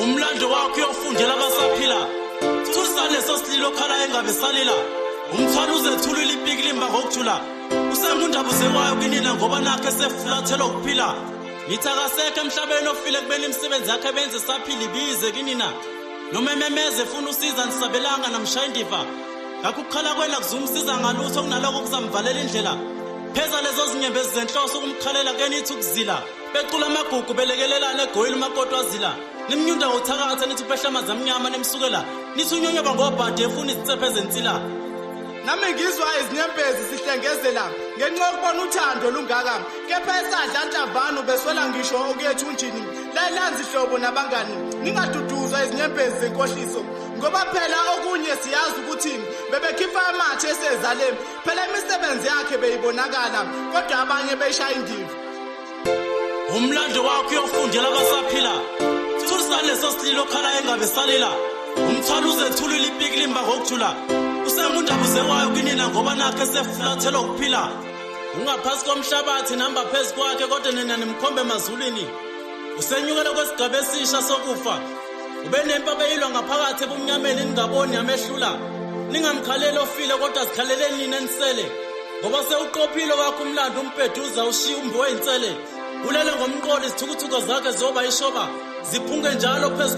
Umlando wakho uyofundela abasaphila. Thusane leso sililo khala engabe salila. Umthwalo uzethulula ipiki limba ngokuthula. Usengundaba uzekwayo kinina ngoba nakhe sefulathela ukuphila. Nithi akasekho emhlabeni ofile kubeni imisebenzi yakhe benze saphila ibize kinina. Noma ememeze funa usiza nisabelanga namshaya indiva. Ngakho ukukhala kwena kuzumsiza ngalutho kunaloko kuzamvalela indlela. Pheza lezo zinyembe ezenhloso ukumkhalela kenithi ukuzila. Becula amagugu belekelelana egoyini umakoti wazila. Nimnyunda ngothakatha nithi uphehla amanzi amnyama nemsukela. Nithi unyonyaba ngobhade efuna izitsephe ezensila. Nami ngizwa izinyembezi sihlengezela ngenxa yokubona uthando lungaka. Kepha esadla ntlavana beswela ngisho okuyethu unjini. Layilanzi ihlobo nabangani. Ningaduduzwa izinyembezi zenkohliso. Ngoba phela okunye siyazi ukuthi bebekhipha amathe esezale. Phela imisebenzi yakhe beyibonakala kodwa abanye beyishaya indiva. Umlando wakho uyofundela abasaphila. Thusane leso sililo khala engabe salila. Umthwalo uzethulula ipiki limba ngokuthula. Usengundaba uzekwayo kinina ngoba nakhe sefulathela ukuphila. Ungaphasi komhlabathi namba phezulu kwakhe kodwa nina nimkhombe emazulwini. Usenyukela kwesigaba esisha sokufa. Ube nempabeyilwa ngaphakathi ebumnyameni ningaboni amehlula. Ningamkhaleli ofile kodwa zikhaleleni nina nisele. Ngoba sewuqophile wakho umlando umpheduza ushiya umbi wey'nsele. Ulele ngomqolo izithukuthuko zakhe zoba ishoba. Ziphunge njalo phezulu